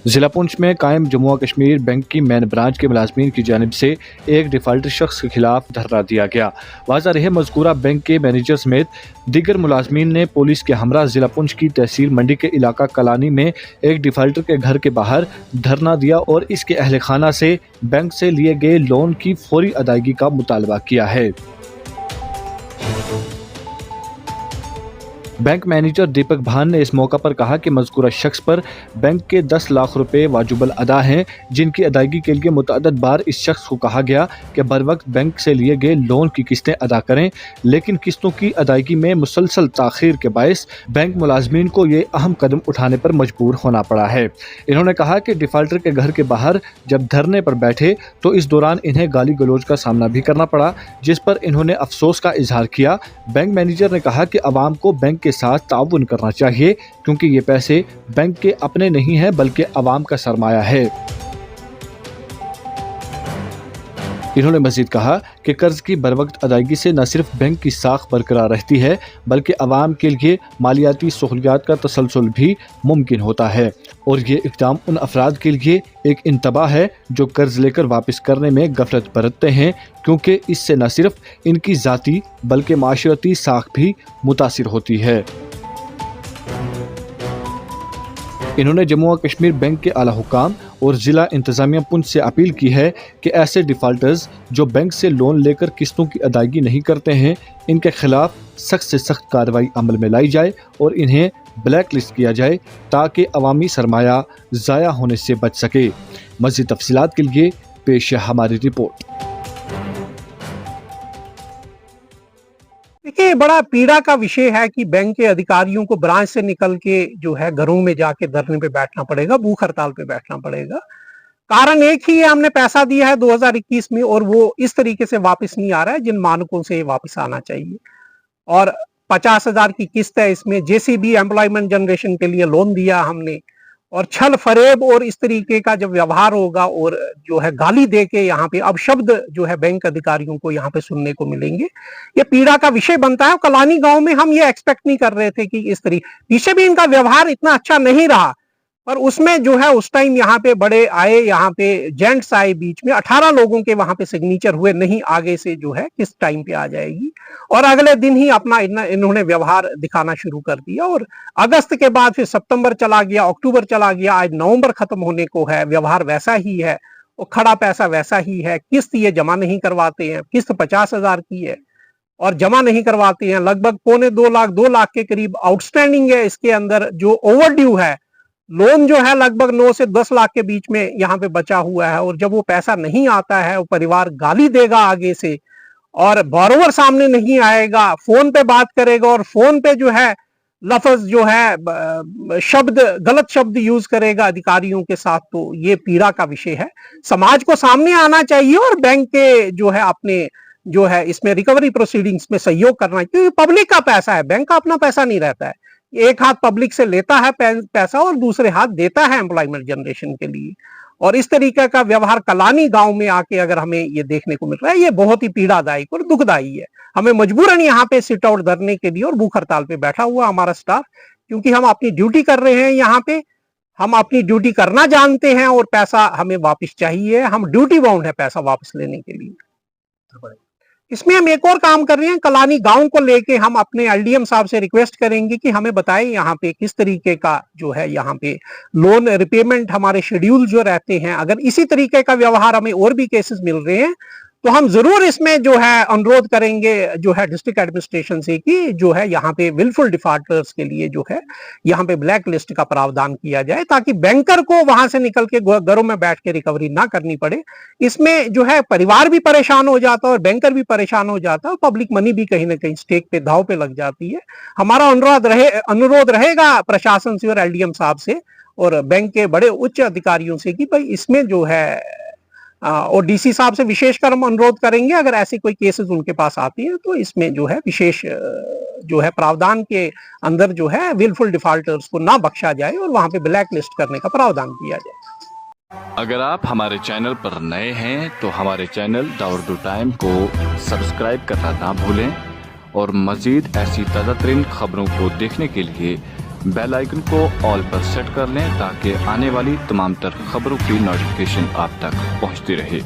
जिला पुंछ में कायम जम्मू और कश्मीर बैंक की मैन ब्रांच के मुलाजमीन की जानिब से एक डिफाल्टर शख्स के खिलाफ धरना दिया गया। वाज़ा रहे मज़कूरा बैंक के मैनेजर समेत दीगर मुलाजमीन ने पुलिस के हमरा जिला पुंछ की तहसील मंडी के इलाका कलानी में एक डिफाल्टर के घर के बाहर धरना दिया और इसके अहल खाना से बैंक से लिए गए लोन की फौरी अदायगी का मुतालबा किया है। बैंक मैनेजर दीपक भान ने इस मौका पर कहा कि मज़कूरा शख्स पर बैंक के 10 लाख रुपए वाजिबुल अदा हैं, जिनकी अदायगी के लिए मुतअद्दिद बार इस शख्स को कहा गया कि बर वक्त बैंक से लिए गए लोन की किस्तें अदा करें, लेकिन किस्तों की अदायगी में मुसलसल ताख़ीर के बायस बैंक मुलाजमीन को ये अहम कदम उठाने पर मजबूर होना पड़ा है। इन्होंने कहा कि डिफाल्टर के घर के बाहर जब धरने पर बैठे तो इस दौरान इन्हें गाली गलौज का सामना भी करना पड़ा, जिस पर इन्होंने अफसोस का इजहार किया। बैंक मैनेजर ने कहा कि अवाम को बैंक के साथ ताउन करना चाहिए, क्योंकि ये पैसे बैंक के अपने नहीं हैं बल्कि अवाम का सरमाया है। इन्होंने मजीद कहा कि कर्ज की बरवक्त अदायगी से न सिर्फ बैंक की साख बरकरार रहती है बल्कि अवाम के लिए मालियाती सहूलियात का तसलसल भी मुमकिन होता है, और ये इक़दाम उन अफराद के लिए एक इंतबाह है जो कर्ज लेकर वापस करने में गफलत बरतते हैं, क्योंकि इससे न सिर्फ इनकी ज़ाती बल्कि माशरती साख भी मुतासिर होती है। इन्होंने जम्मू और कश्मीर बैंक के आला हुकाम और ज़िला इंतज़ामिया पुंछ से अपील की है कि ऐसे डिफ़ाल्टर्स जो बैंक से लोन लेकर किस्तों की अदायगी नहीं करते हैं, इनके खिलाफ सख्त से सख्त कार्रवाई अमल में लाई जाए और इन्हें ब्लैक लिस्ट किया जाए ताकि अवामी सरमाया ज़ाया होने से बच सके। मज़ीद तफसीलात के लिए पेश है हमारी रिपोर्ट। देखिए, बड़ा पीड़ा का विषय है कि बैंक के अधिकारियों को ब्रांच से निकल के जो है घरों में जाके धरने पे बैठना पड़ेगा, भूख हड़ताल पे बैठना पड़ेगा। कारण एक ही है, हमने पैसा दिया है 2021 में और वो इस तरीके से वापस नहीं आ रहा है जिन मानकों से वापस आना चाहिए। और 50,000 की किस्त है, इसमें जेसीबी एम्प्लॉयमेंट जनरेशन के लिए लोन दिया हमने, और छल फरेब और इस तरीके का जब व्यवहार होगा और जो है गाली दे के यहाँ पे अब शब्द जो है बैंक अधिकारियों को यहाँ पे सुनने को मिलेंगे, ये पीड़ा का विषय बनता है। कलानी गांव में हम ये एक्सपेक्ट नहीं कर रहे थे कि इस तरीके, पीछे भी इनका व्यवहार इतना अच्छा नहीं रहा, पर उसमें जो है उस टाइम यहाँ पे बड़े आए, यहाँ पे जेंट्स आए बीच में, 18 लोगों के वहां पे सिग्नेचर हुए, नहीं आगे से जो है किस टाइम पे आ जाएगी, और अगले दिन ही अपना इन्होंने व्यवहार दिखाना शुरू कर दिया। और अगस्त के बाद फिर सितंबर चला गया, अक्टूबर चला गया, आज नवंबर खत्म होने को है, व्यवहार वैसा ही है, और खड़ा पैसा वैसा ही है। किस्त ये जमा नहीं करवाते हैं, किस्त 50,000 की है और जमा नहीं करवाते हैं। लगभग 2 लाख के करीब आउटस्टैंडिंग है। इसके अंदर जो ओवरड्यू है लोन जो है लगभग 9 से 10 लाख के बीच में यहाँ पे बचा हुआ है, और जब वो पैसा नहीं आता है, वो परिवार गाली देगा आगे से, और बोरोवर सामने नहीं आएगा, फोन पे बात करेगा और फोन पे जो है लफ्ज जो है शब्द, गलत शब्द यूज करेगा अधिकारियों के साथ, तो ये पीड़ा का विषय है। समाज को सामने आना चाहिए और बैंक के जो है अपने जो है इसमें रिकवरी प्रोसीडिंग्स में सहयोग करना चाहिए, क्योंकि पब्लिक का पैसा है, बैंक का अपना पैसा नहीं रहता है। एक हाथ पब्लिक से लेता है पैसा और दूसरे हाथ देता है एम्प्लॉयमेंट जनरेशन के लिए, और इस तरीके का व्यवहार कलानी गांव में आके अगर हमें ये देखने को मिल रहा है, ये बहुत ही पीड़ादायक और दुखदायी है। हमें मजबूरन यहाँ पे सिट आउट धरने के लिए और भूख हड़ताल पे बैठा हुआ हमारा स्टाफ, क्योंकि हम अपनी ड्यूटी कर रहे हैं यहाँ पे, हम अपनी ड्यूटी करना जानते हैं और पैसा हमें वापस चाहिए, हम ड्यूटी बाउंड है पैसा वापस लेने के लिए। इसमें हम एक और काम कर रहे हैं, कलानी गांव को लेके हम अपने एलडीएम साहब से रिक्वेस्ट करेंगे कि हमें बताएं यहाँ पे किस तरीके का जो है यहाँ पे लोन रिपेमेंट हमारे शेड्यूल जो रहते हैं। अगर इसी तरीके का व्यवहार हमें और भी केसेस मिल रहे हैं तो हम जरूर इसमें जो है अनुरोध करेंगे जो है डिस्ट्रिक्ट एडमिनिस्ट्रेशन से कि जो है यहाँ पे विलफुल डिफॉल्टर्स के लिए जो है यहाँ पे ब्लैक लिस्ट का प्रावधान किया जाए, ताकि बैंकर को वहां से निकल के घरों में बैठ के रिकवरी ना करनी पड़े। इसमें जो है परिवार भी परेशान हो जाता है और बैंकर भी परेशान हो जाता है और पब्लिक मनी भी कहीं ना कहीं स्टेक पे, दाव पे लग जाती है। हमारा अनुरोध रहेगा प्रशासन से और एलडीएम साहब से और बैंक के बड़े उच्च अधिकारियों से कि भाई इसमें जो है और डीसी साहब से विशेषकर हम अनुरोध करेंगे, अगर ऐसी कोई केसेस उनके पास आती है तो इसमें जो है विशेष जो है प्रावधान के अंदर जो है विलफुल डिफॉल्टर्स को ना बख्शा जाए और वहां पे ब्लैक लिस्ट करने का प्रावधान किया जाए। अगर आप हमारे चैनल पर नए हैं तो हमारे चैनल द उर्दू टाइम को सब्सक्राइब करना ना भूलें और मज़ीद ऐसी ताज़ा तरीन खबरों को देखने के लिए बेल आइकन को ऑल पर सेट कर लें ताकि आने वाली तमाम तर खबरों की नोटिफिकेशन आप तक पहुंचती रहे।